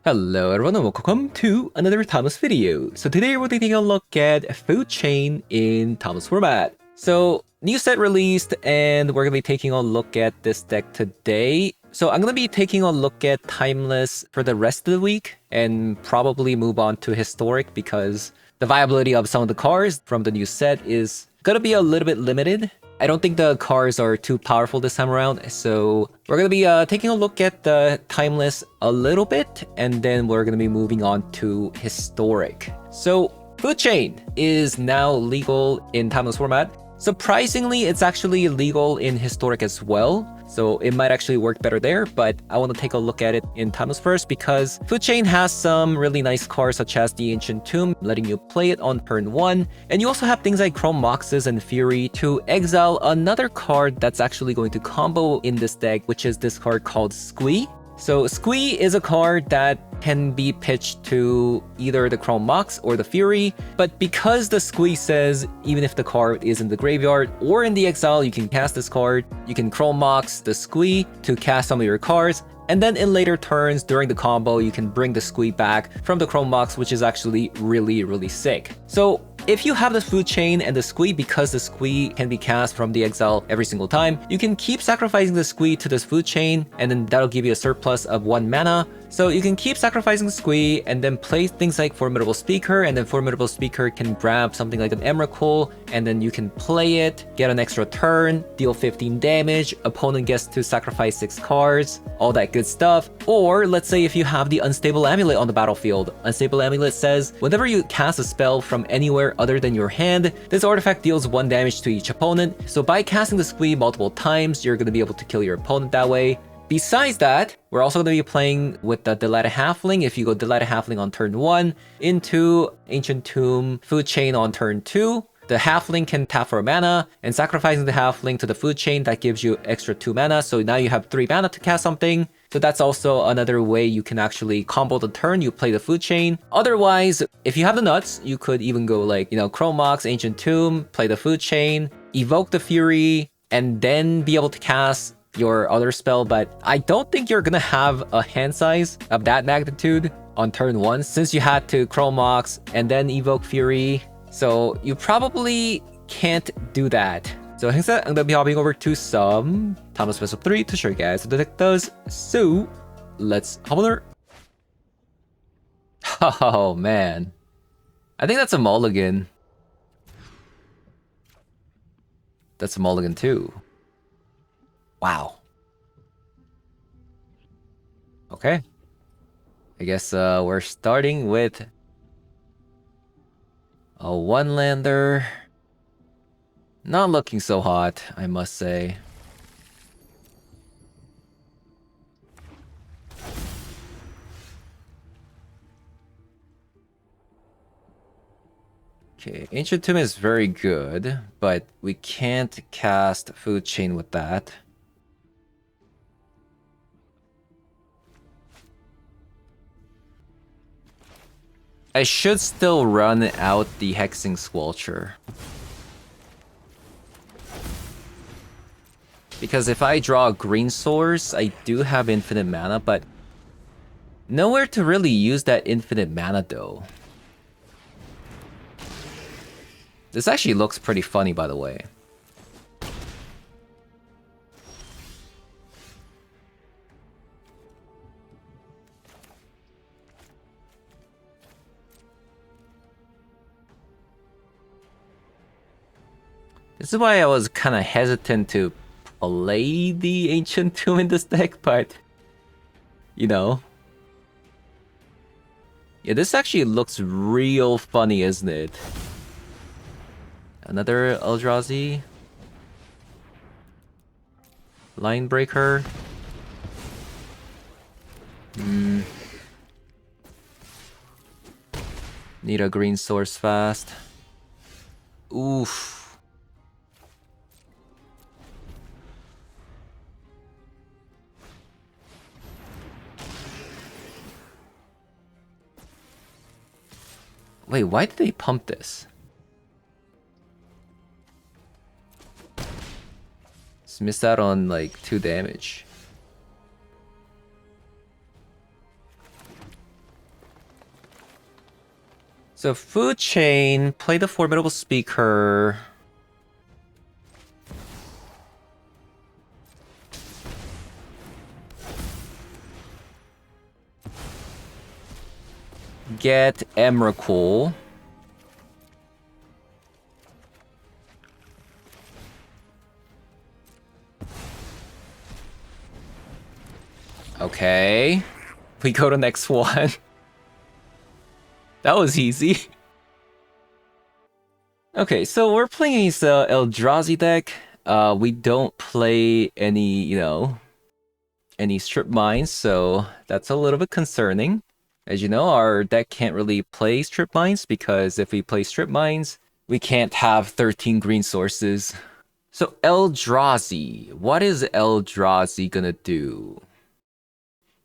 Hello everyone and welcome to another Thomas video. So today we're taking a look at Food Chain in Thomas format. So new set released and we're going to be taking a look at this deck today. So I'm going to be taking a look at Timeless for the rest of the week and probably move on to Historic because the viability of some of the cards from the new set is going to be a little bit limited. I don't think the cards are too powerful this time around, so we're going to be taking a look at the Timeless a little bit, and then we're going to be moving on to Historic. So, Food Chain is now legal in Timeless format. Surprisingly, it's actually legal in Historic as well, so it might actually work better there, but I want to take a look at it in Timeless first because Food Chain has some really nice cards such as the Ancient Tomb, letting you play it on turn 1, and you also have things like Chrome Moxes and Fury to exile another card that's actually going to combo in this deck, which is this card called Squee. So Squee is a card that can be pitched to either the Chrome Mox or the Fury, but because the Squee says even if the card is in the graveyard or in the exile, you can cast this card, you can Chrome Mox the Squee to cast some of your cards, and then in later turns during the combo, you can bring the Squee back from the Chrome Mox, which is actually really sick. So if you have the Food Chain and the Squee, because the Squee can be cast from the exile every single time, you can keep sacrificing the Squee to this Food Chain, and then that'll give you a surplus of 1 mana. So you can keep sacrificing the Squee and then play things like Formidable Speaker, and then Formidable Speaker can grab something like an Emrakul, and then you can play it, get an extra turn, deal 15 damage, opponent gets to sacrifice 6 cards, all that good stuff. Or let's say if you have the Unstable Amulet on the battlefield. Unstable Amulet says, whenever you cast a spell from anywhere other than your hand, this artifact deals 1 damage to each opponent. So by casting the Squee multiple times, you're going to be able to kill your opponent that way. Besides that, we're also going to be playing with the Delighted Halfling. If you go Delighted Halfling on turn 1, into Ancient Tomb, Food Chain on turn 2, the Halfling can tap for mana, and sacrificing the Halfling to the Food Chain, that gives you extra 2 mana, so now you have 3 mana to cast something. So that's also another way you can actually combo the turn, you play the Food Chain. Otherwise, if you have the nuts, you could even go like, Chrome Mox, Ancient Tomb, play the Food Chain, evoke the Fury, and then be able to cast your other spell, but I don't think you're gonna have a hand size of that magnitude on turn 1 since you had to Chrome Mox and then evoke Fury, so you probably can't do that. So instead, I'm gonna be hopping over to some Thomas Special 3 to show you guys what the deck does. So let's hop on there. Oh man, I think that's a mulligan. That's a mulligan too. Wow. Okay. I guess we're starting with a one-lander. Not looking so hot, I must say. Okay, Ancient Tomb is very good, but we can't cast Food Chain with that. I should still run out the Hexing Squelcher. Because if I draw a green source, I do have infinite mana, but nowhere to really use that infinite mana though. This actually looks pretty funny, by the way. This is why I was kind of hesitant to play the Ancient Tomb in this deck, but yeah, this actually looks real funny, isn't it? Another Eldrazi. Line Breaker. Need a green source fast. Oof. Wait, why did they pump this? Just missed out on like 2 damage. So food chain, play the formidable speaker. Get Emrakul. Okay. We go to next one. That was easy. Okay, so we're playing his Eldrazi deck. We don't play any, any strip mines, so that's a little bit concerning. As you know, our deck can't really play strip mines because if we play strip mines, we can't have 13 green sources. So Eldrazi, what is Eldrazi gonna do?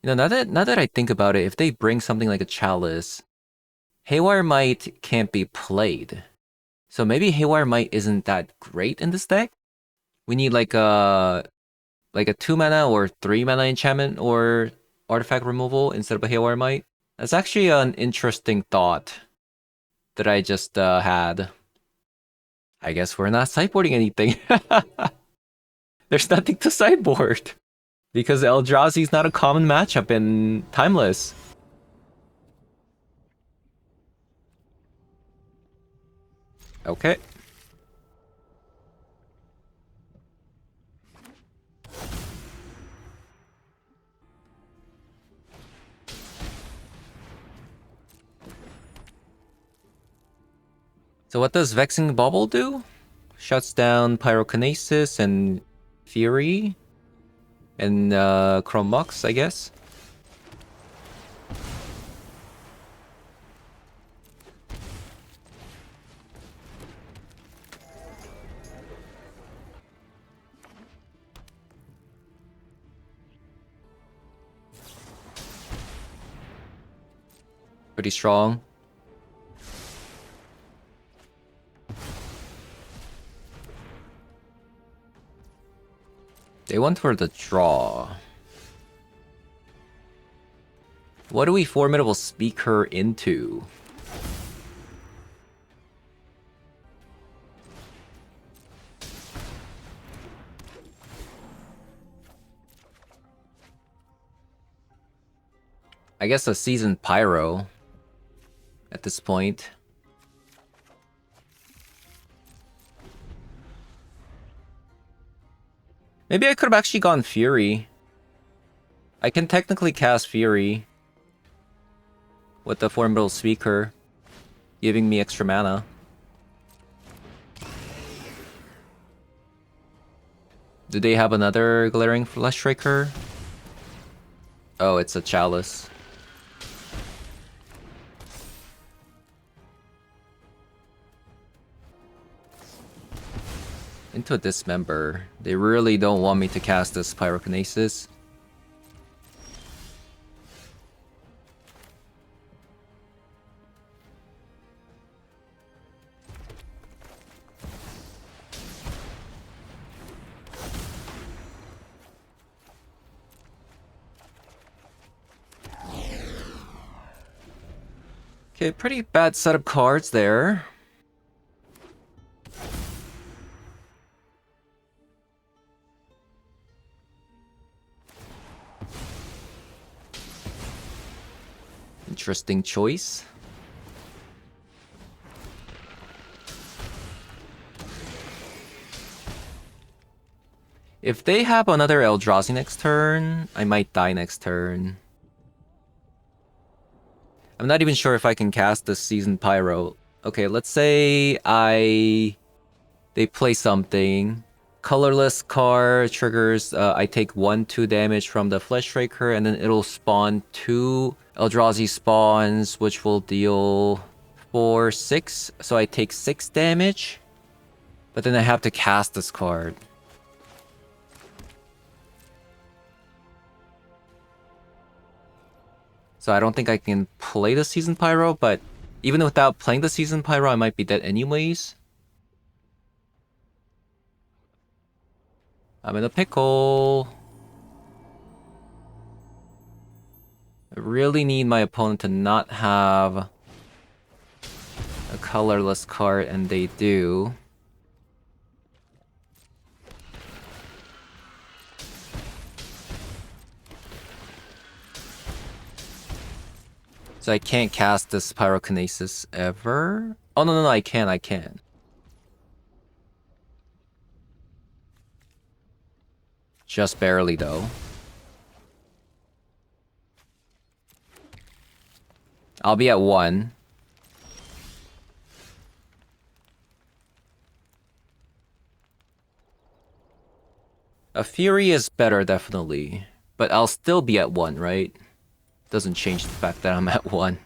Now that I think about it, if they bring something like a Chalice, Haywire Might can't be played. So maybe Haywire Might isn't that great in this deck. We need like a 2 mana or 3 mana enchantment or artifact removal instead of a Haywire Might. That's actually an interesting thought that I just had. I guess we're not sideboarding anything. There's nothing to sideboard. Because Eldrazi is not a common matchup in Timeless. Okay. So what does Vexing Bubble do? Shuts down Pyrokinesis and Fury. And Chrome Mox, I guess. Pretty strong. They went for the draw. What do we Formidable Speaker into? I guess a Seasoned Pyro at this point. Maybe I could have actually gone Fury. I can technically cast Fury with the Formidable Speaker, giving me extra mana. Do they have another Glaring Flesh Striker? Oh, it's a Chalice. Into a Dismember. They really don't want me to cast this Pyrokinesis. Okay, pretty bad set of cards there. Interesting choice. If they have another Eldrazi next turn, I might die next turn. I'm not even sure if I can cast the Seasoned Pyro. Okay, let's say they play something. Colorless card triggers, I take 1/2 damage from the Flesh Striker, and then it'll spawn 2 Eldrazi spawns, which will deal 4, 6. So I take 6 damage. But then I have to cast this card. So I don't think I can play the Seasoned Pyro, but even without playing the Seasoned Pyro, I might be dead anyways. I'm in a pickle. I really need my opponent to not have colorless card, and they do. So I can't cast this Pyrokinesis ever? Oh, no, I can. Just barely, though. I'll be at 1. A Fury is better, definitely. But I'll still be at 1, right? Doesn't change the fact that I'm at 1.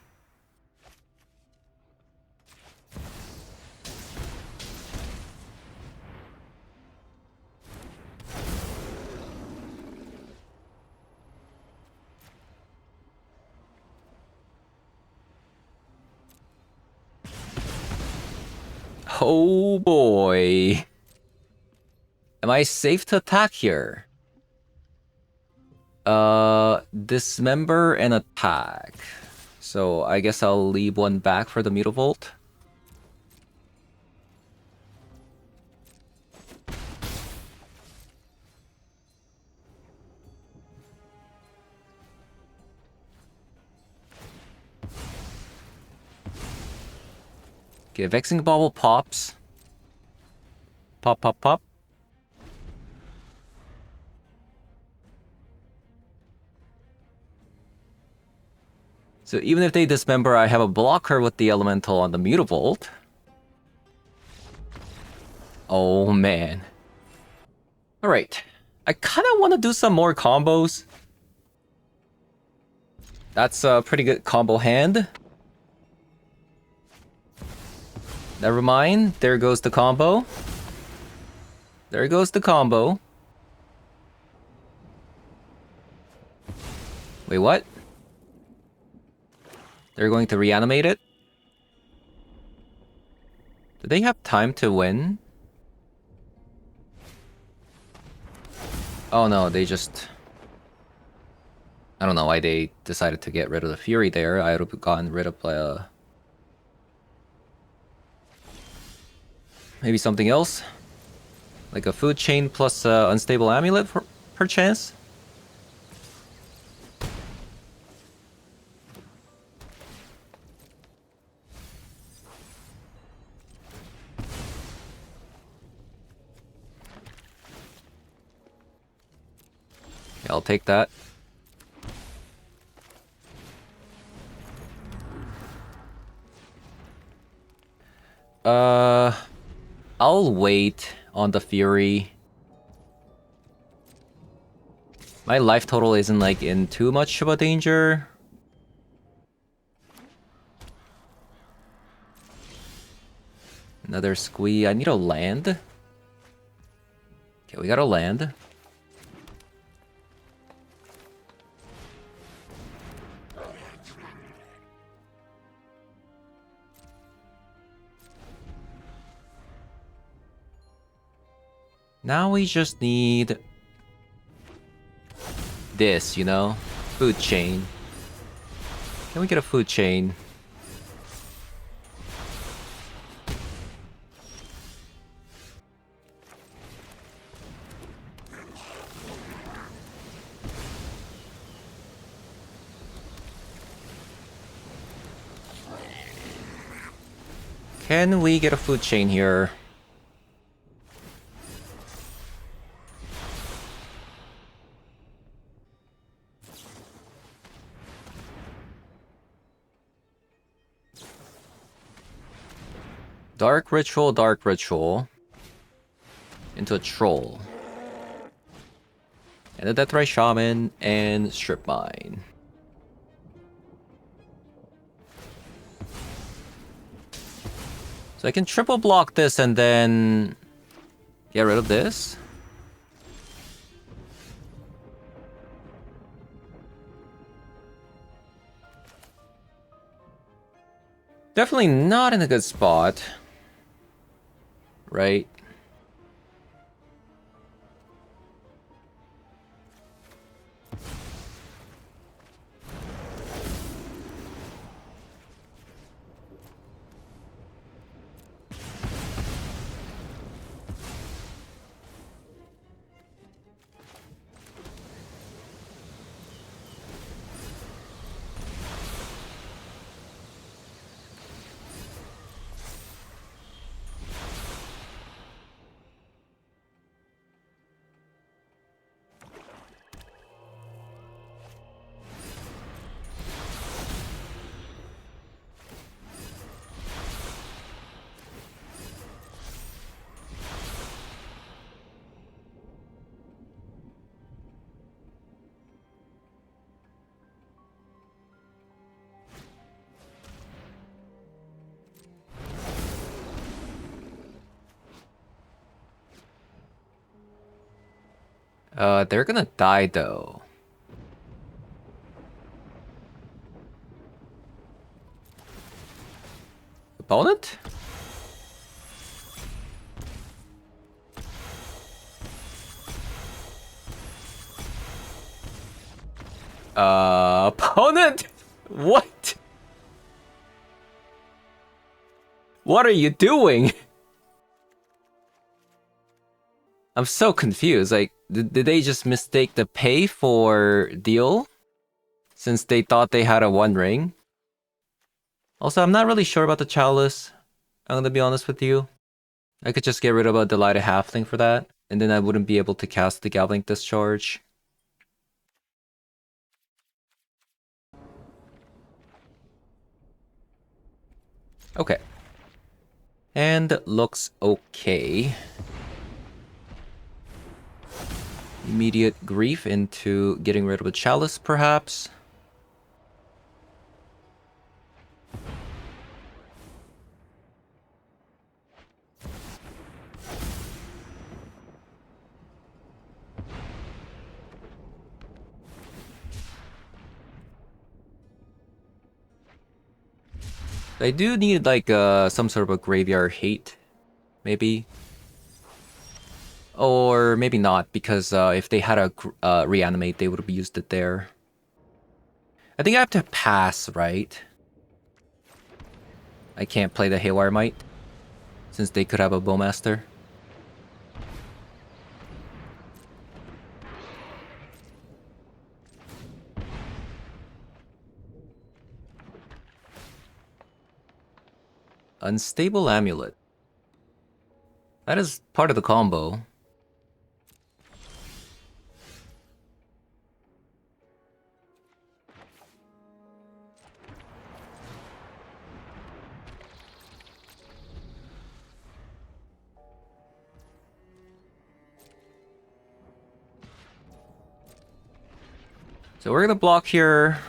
Oh boy. Am I safe to attack here? Dismember and attack. So I guess I'll leave 1 back for the Mutavault. Okay, Vexing Bauble pops. Pop. So even if they dismember, I have a blocker with the Elemental on the Mutavault. Oh man. Alright. I kind of want to do some more combos. That's a pretty good combo hand. Never mind. There goes the combo. There goes the combo. Wait, what? They're going to reanimate it? Do they have time to win? Oh no, they just... I don't know why they decided to get rid of the Fury there. I would have gotten rid of maybe something else? Like a Food Chain plus Unstable Amulet per chance? Yeah, I'll take that. I'll wait on the Fury. My life total isn't like in too much of a danger. Another squee. I need a land. Okay, we got a land. Now we just need this, you know? Food chain. Can we get a food chain? Can we get a food chain here? Dark Ritual. Into a Troll. And a Deathray Shaman and Strip Mine. So I can triple block this and then get rid of this. Definitely not in a good spot. Right? They're gonna die though. Opponent? Opponent? What? What are you doing? I'm so confused. Like, did they just mistake the pay for deal? Since they thought they had a one ring? Also, I'm not really sure about the chalice. I'm gonna be honest with you. I could just get rid of a delighted halfling for that, and then I wouldn't be able to cast the Goblin Discharge. Okay. And looks okay. Immediate grief into getting rid of a chalice, perhaps. I do need like some sort of a graveyard hate, maybe. Or maybe not, because if they had a reanimate, they would have used it there. I think I have to pass, right? I can't play the Haywire Might, since they could have a Bowmaster. Unstable Amulet. That is part of the combo. So we're gonna block here.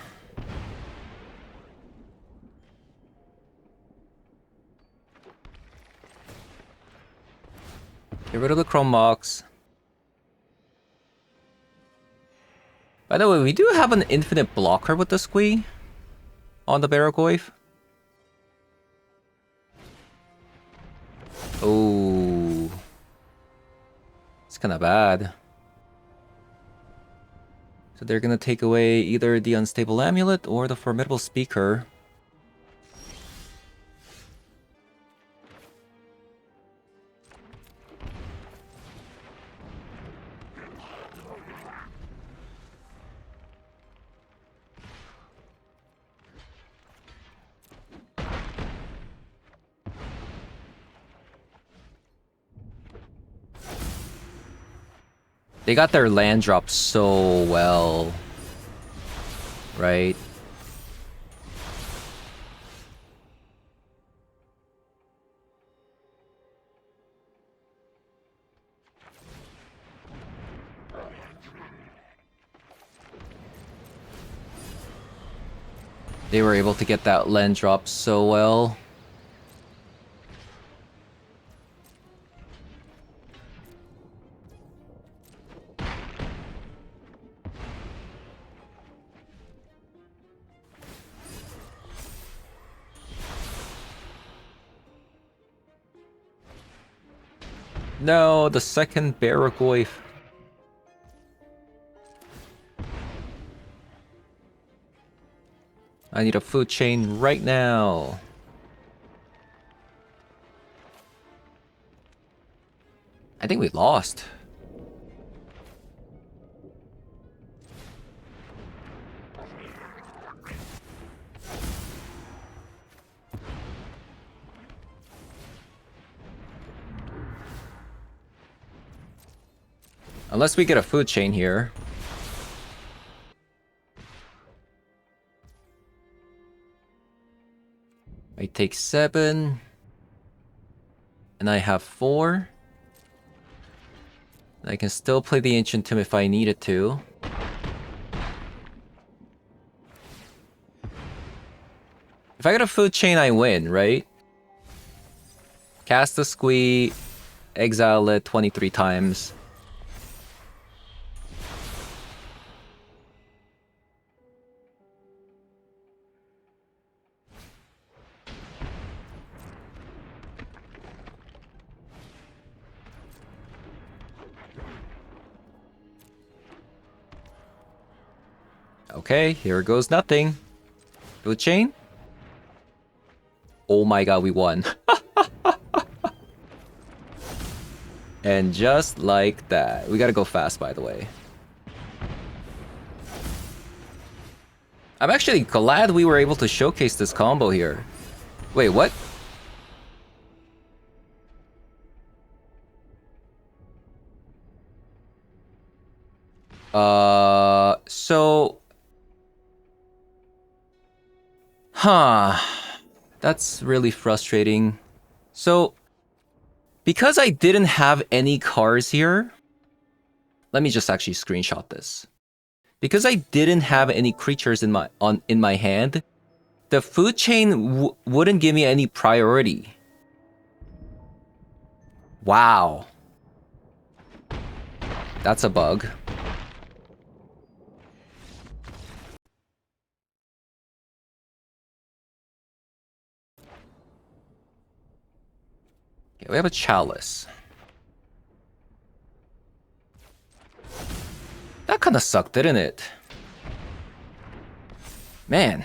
Get rid of the Chrome Mox. By the way, we do have an infinite blocker with the Squee on the Baragoyf. Oh, it's kind of bad. So they're gonna take away either the Unstable Amulet or the Formidable Speaker. They got their land drop so well, right? They were able to get that land drop so well. No, the second Baragoyf. I need a food chain right now. I think we lost. Unless we get a food chain here. I take 7. And I have 4. I can still play the Ancient Tomb if I needed to. If I get a food chain, I win, right? Cast the Squee, exile it 23 times. Okay, here goes nothing. Food chain? Oh my god, we won. And just like that. We gotta go fast, by the way. I'm actually glad we were able to showcase this combo here. Wait, what? So... Huh. That's really frustrating. So, because I didn't have any cards here... Let me just actually screenshot this. Because I didn't have any creatures in my hand, the food chain wouldn't give me any priority. Wow. That's a bug. Okay, we have a chalice. That kind of sucked, didn't it? Man.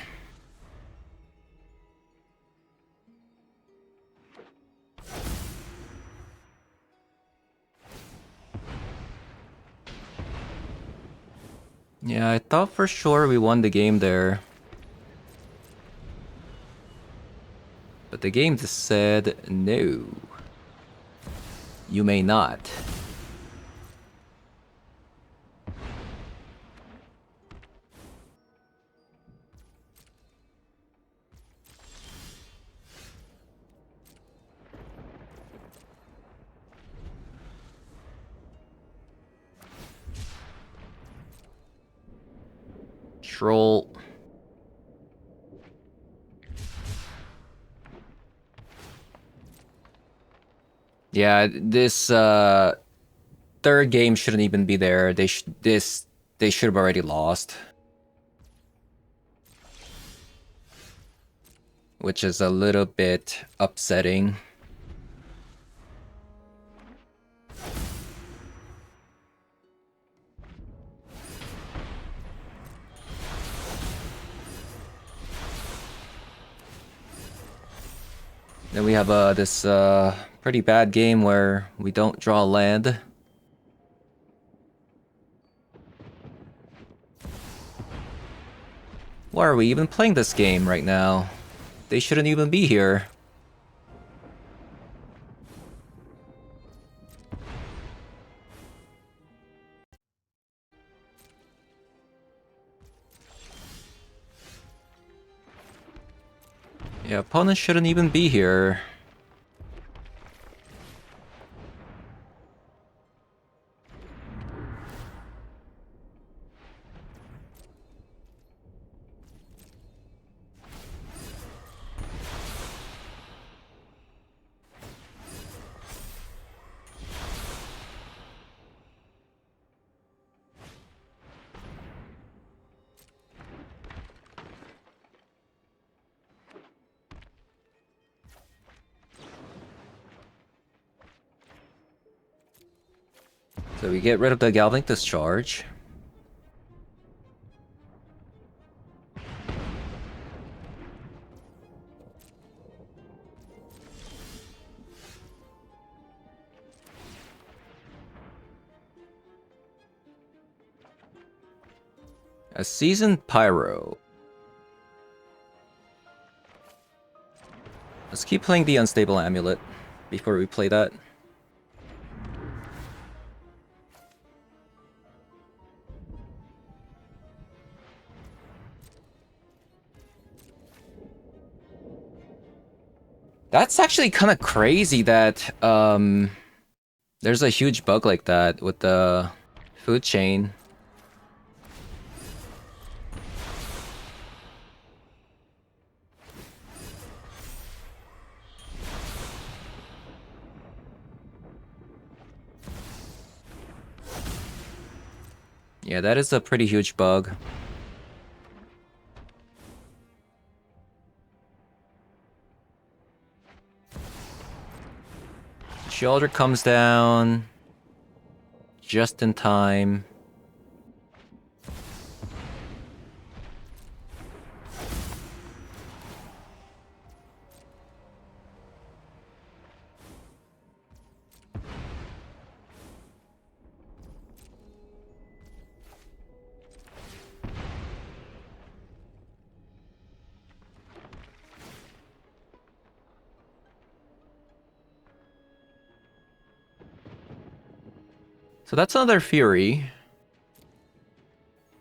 Yeah, I thought for sure we won the game there. But the game just said, no. You may not. Troll. Yeah, this third game shouldn't even be there. They should have already lost. Which is a little bit upsetting. Then we have this pretty bad game where we don't draw land. Why are we even playing this game right now? They shouldn't even be here. Yeah, opponents shouldn't even be here. So we get rid of the Galvanic Discharge. A Seasoned Pyro. Let's keep playing the Unstable Amulet before we play that. That's actually kind of crazy that there's a huge bug like that with the food chain. Yeah, that is a pretty huge bug. Sheldra comes down just in time. So that's another Fury.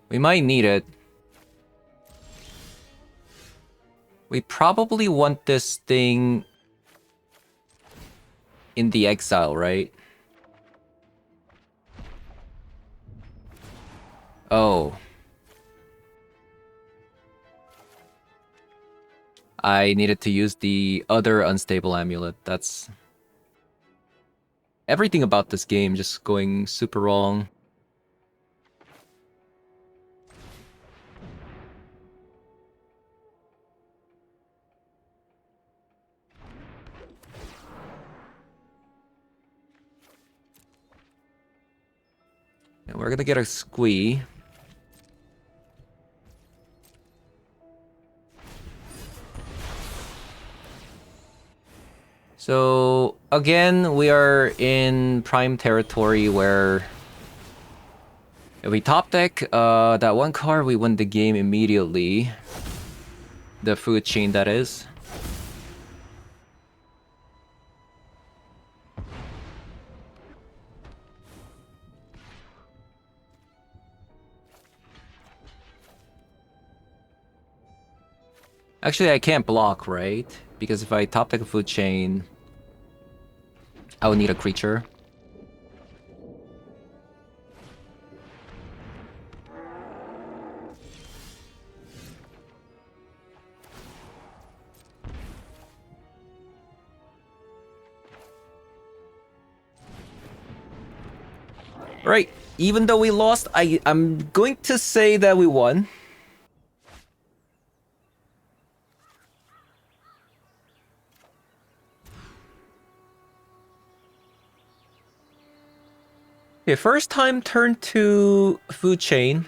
We might need it. We probably want this thing in the exile, right? Oh. I needed to use the other unstable amulet. That's... Everything about this game just going super wrong. And we're gonna get a squee. So, again, we are in prime territory where if we top deck that one card, we win the game immediately. The food chain, that is. Actually, I can't block, right? Because if I top deck a food chain, I would need a creature. Right, even though we lost, I'm going to say that we won. Okay, first time turn to food chain.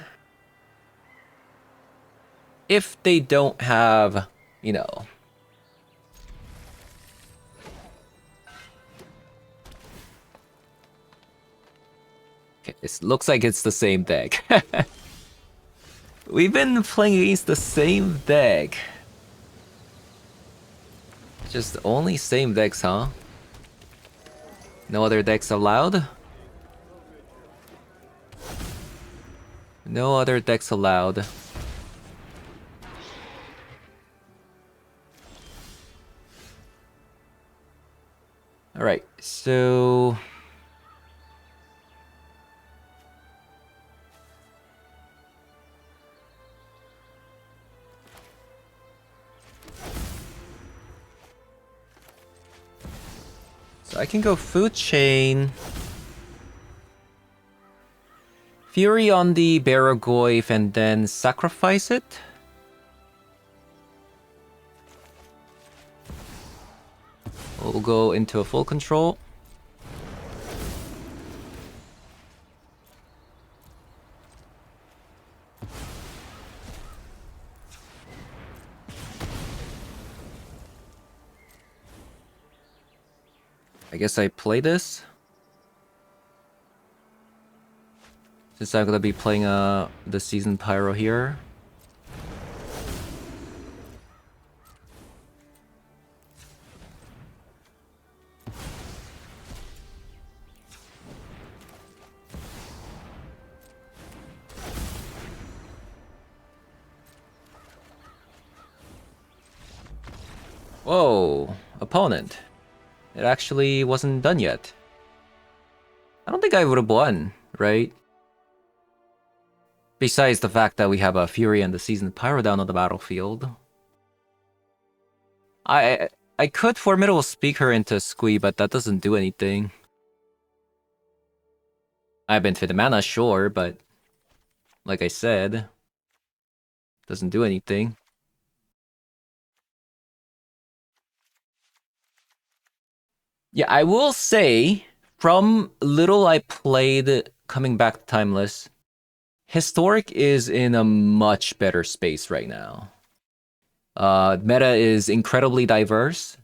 If they don't have, you know... Okay, it looks like it's the same deck. We've been playing against the same deck. Just only same decks, huh? No other decks allowed? No other decks allowed. Alright, so... So I can go food chain. Fury on the Baragoyf and then sacrifice it. We'll go into a full control. I guess I play this. Since I'm gonna be playing the Season Pyro here. Whoa, opponent. It actually wasn't done yet. I don't think I would have won, right? Besides the fact that we have a Fury and the Seasoned Pyro down on the battlefield. I could Formidable Speaker into Squee, but that doesn't do anything. I've been for the mana, sure, but like I said, doesn't do anything. Yeah, I will say, from little I played coming back to Timeless, Historic is in a much better space right now. Meta is incredibly diverse.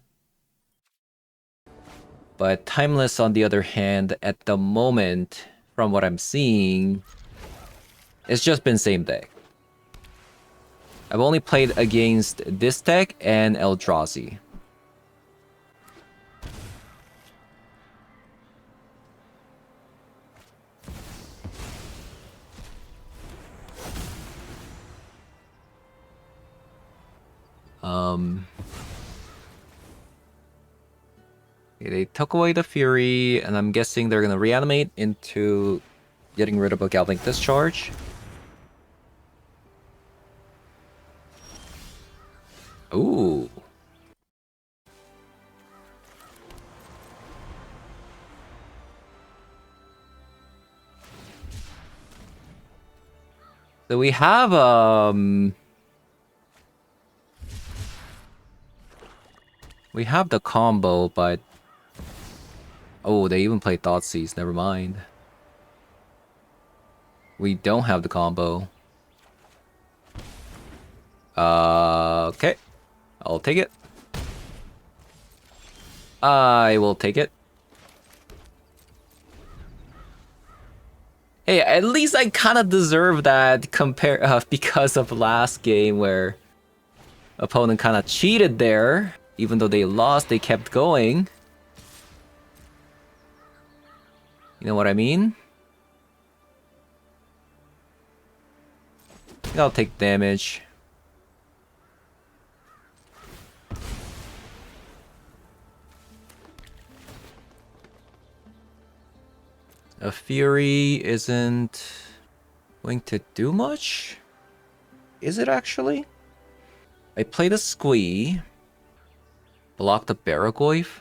But Timeless, on the other hand, at the moment, from what I'm seeing, it's just been same deck. I've only played against this deck and Eldrazi. Okay, they took away the Fury, and I'm guessing they're gonna reanimate into getting rid of a Galvanic Discharge. Ooh. So we have the combo, but oh, they even play Thoughtseize, never mind. We don't have the combo. Okay. I'll take it. I will take it. Hey, at least I kind of deserve that because of last game where opponent kind of cheated there. Even though they lost, they kept going. You know what I mean? I think I'll take damage. A Fury isn't going to do much? Is it actually? I played a Squee. Block the Baragoyf.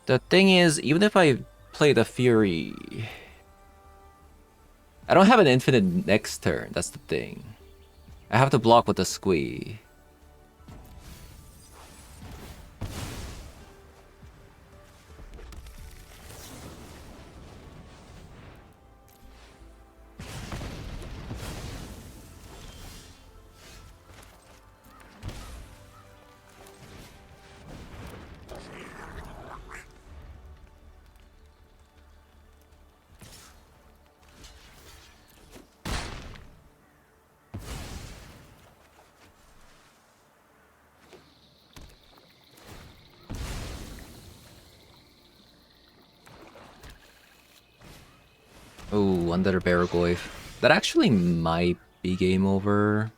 The thing is, even if I play the Fury, I don't have an infinite next turn. That's the thing. I have to block with the Squee. Oh, under Baragoyf. That actually might be game over.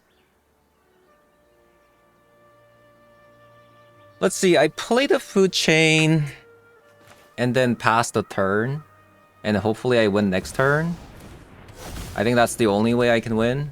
Let's see, I played a food chain and then pass the turn. And hopefully I win next turn. I think that's the only way I can win.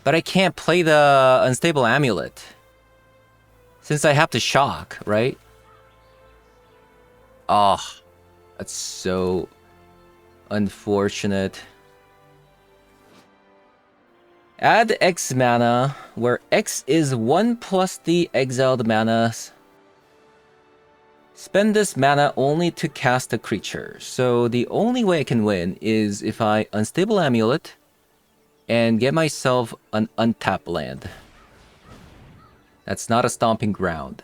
But I can't play the Unstable Amulet. Since I have to shock, right? Oh, that's so unfortunate. Add X mana, where X is 1 plus the exiled mana. Spend this mana only to cast a creature. So the only way I can win is if I Unstable Amulet and get myself an untapped land. That's not a stomping ground.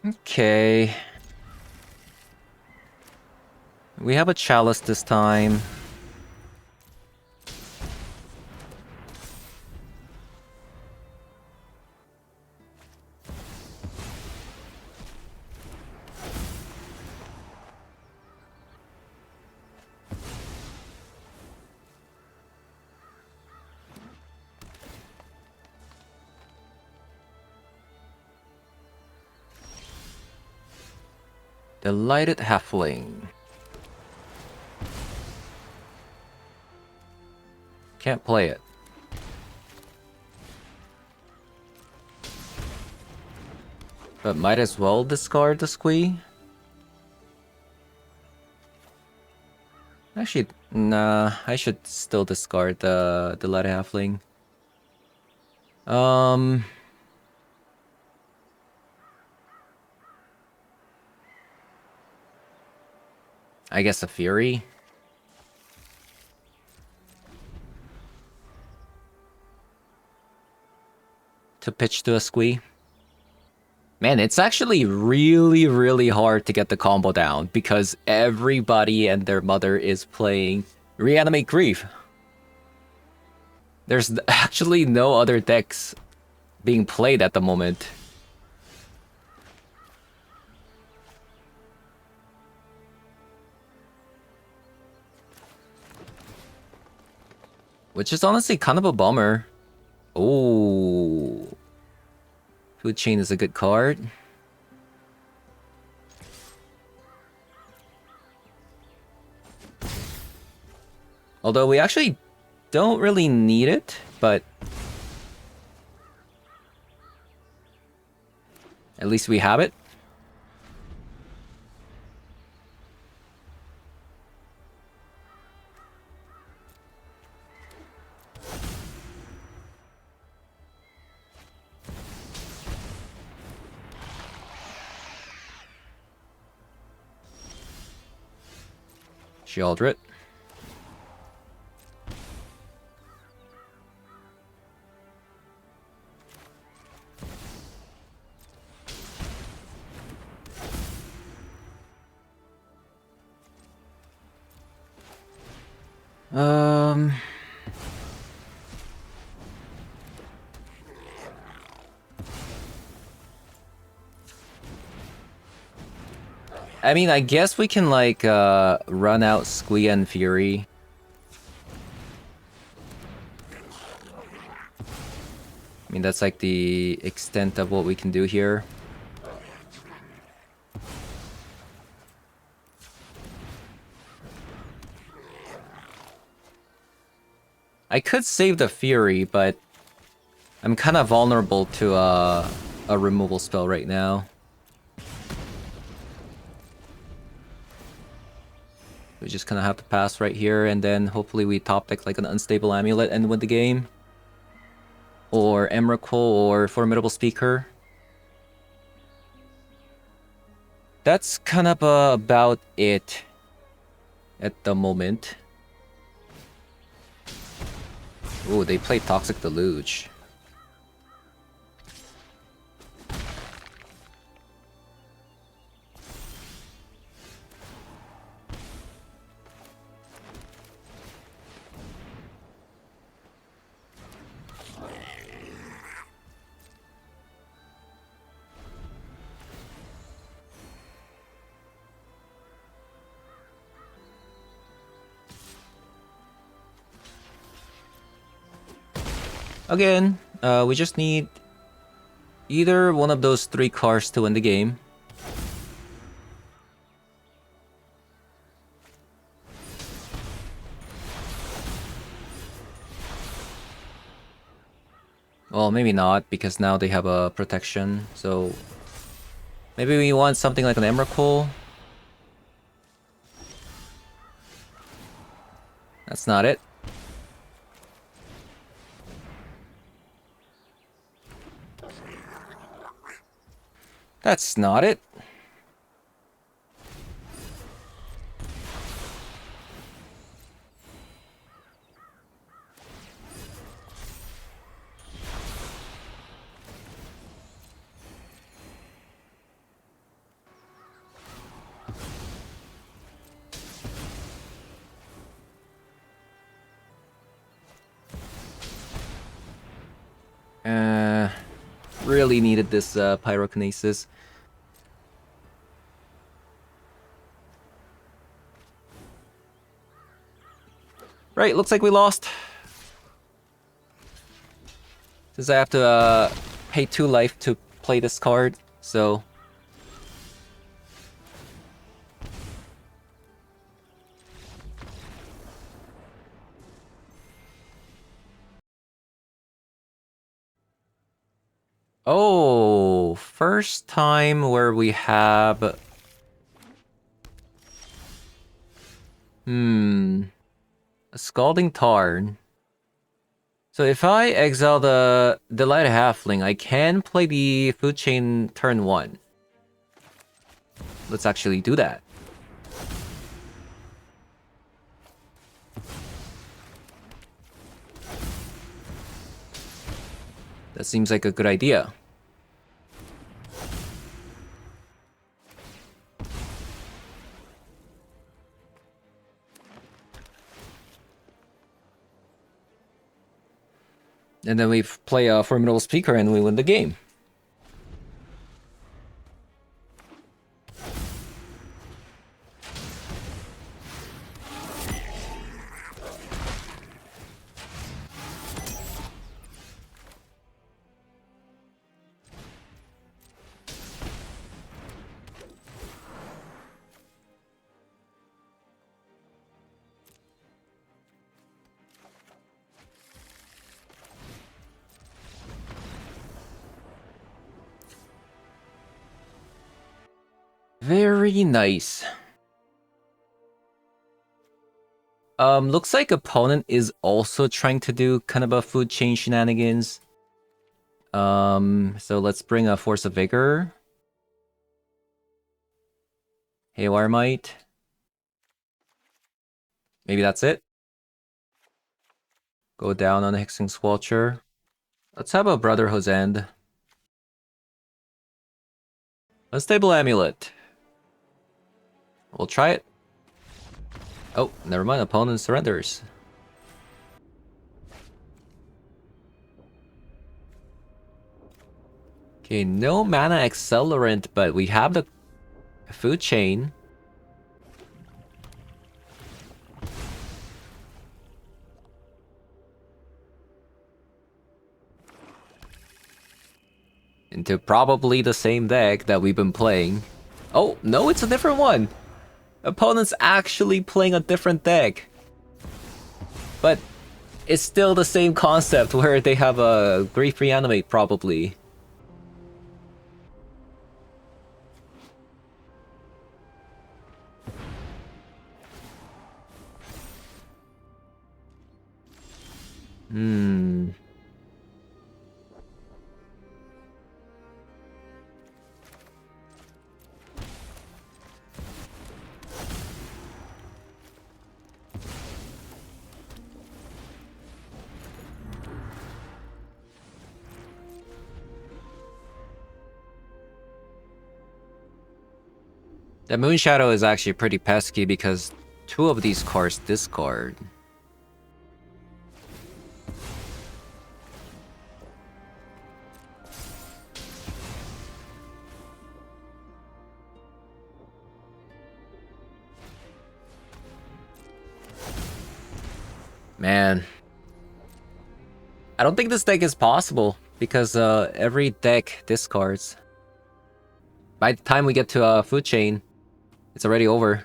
Okay. We have a Chalice this time. Delighted Halfling. Can't play it. But might as well discard the Squee. Actually, nah, I should still discard the lead halfling. I guess a Fury. To pitch to a squee. Man, it's actually really hard to get the combo down because everybody and their mother is playing Reanimate Grief. There's actually no other decks being played at the moment. Which is honestly kind of a bummer. Oh. Food Chain is a good card. Although we actually don't really need it, but at least we have it. Shealdred. I mean, I guess we can, like, run out Squee and Fury. I mean, that's, like, the extent of what we can do here. I could save the Fury, but I'm kind of vulnerable to a removal spell right now. We just kind of have to pass right here, and then hopefully we top deck like an Unstable Amulet and win the game. Or Emrakul or Formidable Speaker. That's kind of about it at the moment. Ooh, they play Toxic Deluge. Again, we just need either one of those 3 cards to win the game. Well, maybe not, because now they have a protection, so... Maybe we want something like an Emrakul. That's not it. That's not it. Really needed this Pyrokinesis. Right, looks like we lost. Since I have to pay 2 life to play this card, so... Oh, first time where we have... A Scalding Tarn. So if I exile the Delighted Halfling, I can play the Food Chain turn 1. Let's actually do that. That seems like a good idea. And then we play a Formidable Speaker and we win the game. Very nice. Looks like opponent is also trying to do kind of a food chain shenanigans. So let's bring a Force of Vigor. Haywire Might. Maybe that's it. Go down on a Hexing Squelcher. Let's have a Brotherhood's End. Unstable Amulet. We'll try it. Oh, never mind. Opponent surrenders. Okay, no mana accelerant, but we have the food chain. Into probably the same deck that we've been playing. Oh, no, it's a different one. Opponent's actually playing a different deck. But it's still the same concept where they have a Grief Reanimate, probably. The Moon Shadow is actually pretty pesky because 2 of these cards discard. Man. I don't think this deck is possible because every deck discards. By the time we get to Food Chain, it's already over.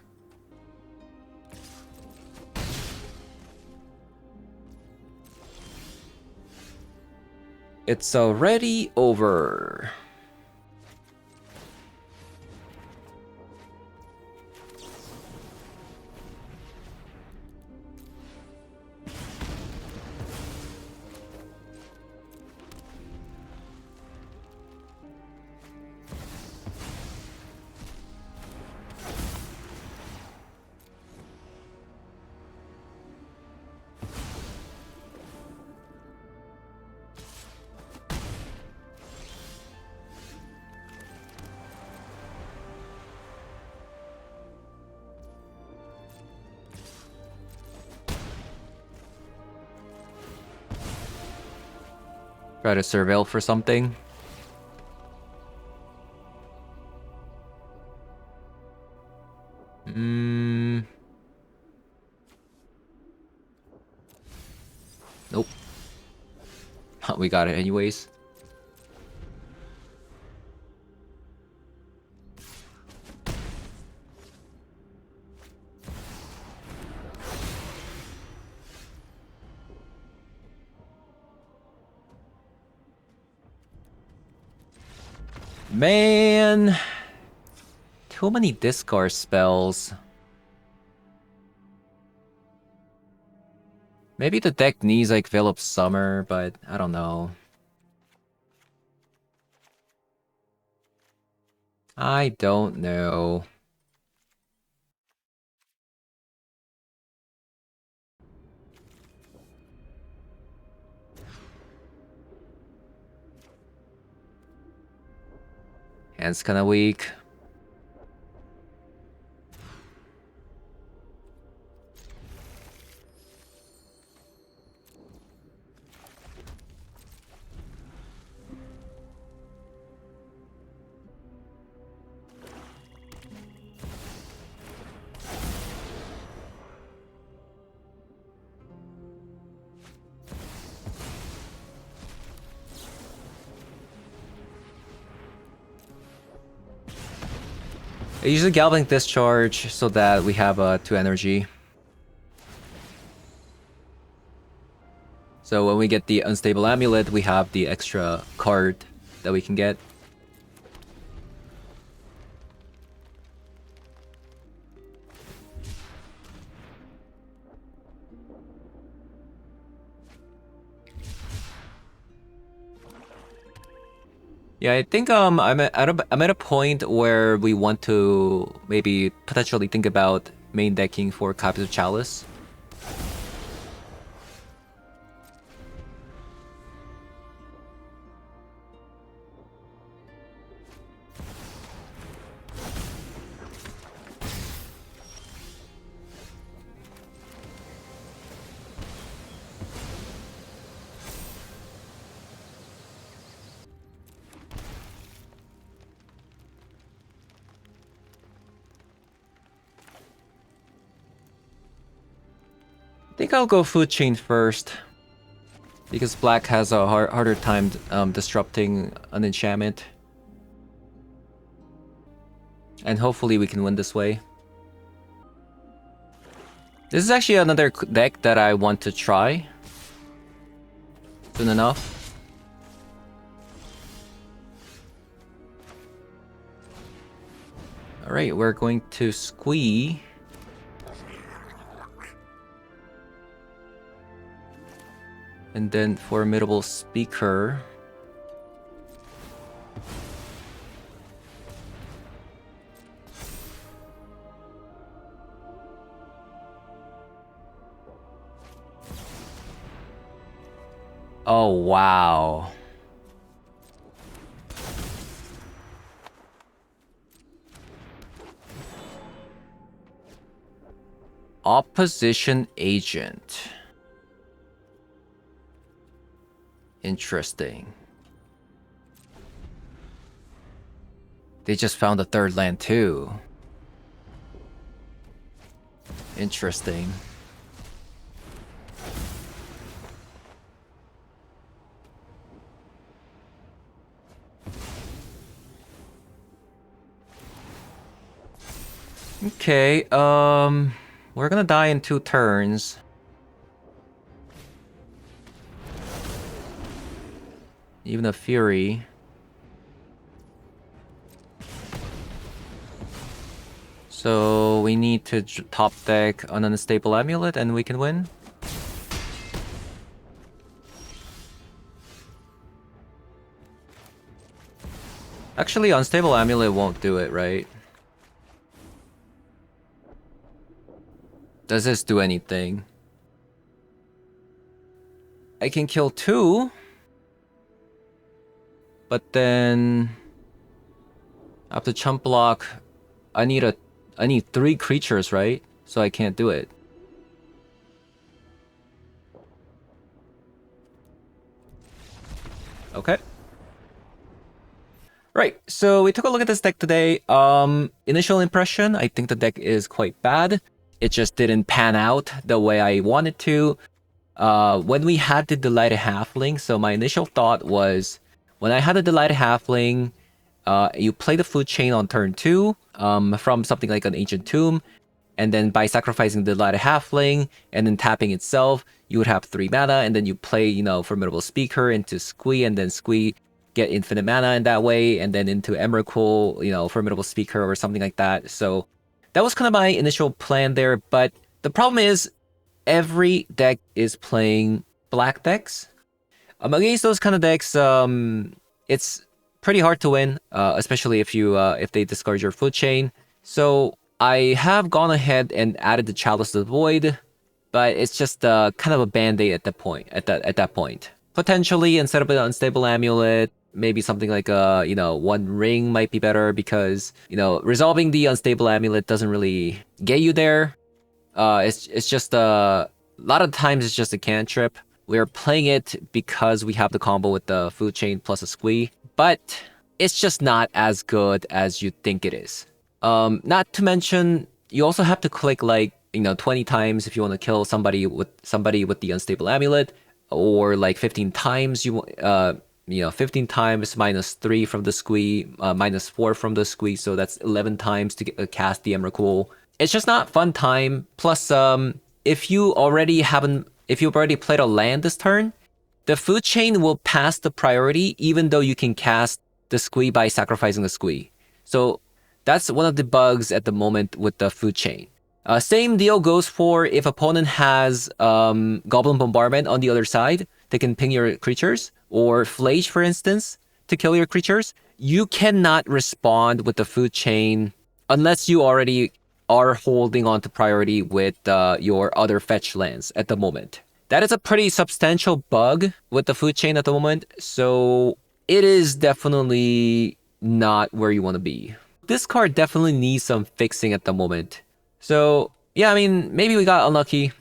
It's already over. Try to surveil for something. Nope. We got it anyways. Man, too many discard spells. Maybe the deck needs like Veil of Summer, but I don't know. I don't know. Hand's kinda weak. I usually Galvanic Discharge so that we have 2 energy. So when we get the Unstable Amulet, we have the extra card that we can get. Yeah, I think I'm at a point where we want to maybe potentially think about main decking for Copies of Chalice. I think I'll go Food Chain first, because black has a harder time disrupting an enchantment. And hopefully we can win this way. This is actually another deck that I want to try soon enough. Alright, we're going to squee. And then Formidable Speaker. Oh, wow. Opposition Agent. Interesting. They just found a third land too. Interesting. Okay, we're gonna die in 2 turns. Even a Fury. So we need to top deck an Unstable Amulet and we can win. Actually, Unstable Amulet won't do it, right? Does this do anything? I can kill 2. But then after chump block, I need 3 creatures, right? So I can't do it. Okay. Right, so we took a look at this deck today. Initial impression, I think the deck is quite bad. It just didn't pan out the way I wanted to. When we had the Delighted Halfling, so my initial thought was, when I had the Delighted Halfling, you play the Food Chain on turn 2 from something like an Ancient Tomb, and then by sacrificing the Delighted Halfling and then tapping itself, you would have 3 mana, and then you play, you know, Formidable Speaker into Squee, and then Squee get infinite mana in that way, and then into Emrakul, you know, Formidable Speaker or something like that. So that was kind of my initial plan there, but the problem is, every deck is playing black decks. Against those kind of decks, it's pretty hard to win, especially if they discard your food chain. So I have gone ahead and added the Chalice of the Void, but it's just kind of a band-aid at that point. At that point, potentially instead of an Unstable Amulet, maybe something like One Ring might be better, because resolving the Unstable Amulet doesn't really get you there. It's just a lot of times it's just a cantrip. We're playing it because we have the combo with the food chain plus a squee, but it's just not as good as you think it is. Not to mention, you also have to click 20 times if you want to kill somebody with the Unstable Amulet, or 15 times 15 times -3 from the squee, -4 from the squee, so that's 11 times to cast the Emrakul. It's just not fun time. Plus, if you've already played a land this turn, the food chain will pass the priority even though you can cast the squee by sacrificing the squee. So that's one of the bugs at the moment with the food chain. Same deal goes for if opponent has Goblin Bombardment on the other side, they can ping your creatures, or Flage, for instance, to kill your creatures. You cannot respond with the food chain unless you already are holding on to priority with your other fetch lands at the moment. That is a pretty substantial bug with the food chain at the moment, so it is definitely not where you want to be. This card definitely needs some fixing at the moment. So yeah, I mean, maybe we got unlucky,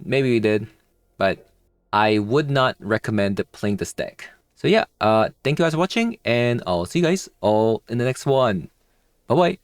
maybe we did, but I would not recommend playing this deck. So yeah, thank you guys for watching, and I'll see you guys all in the next one. Bye bye.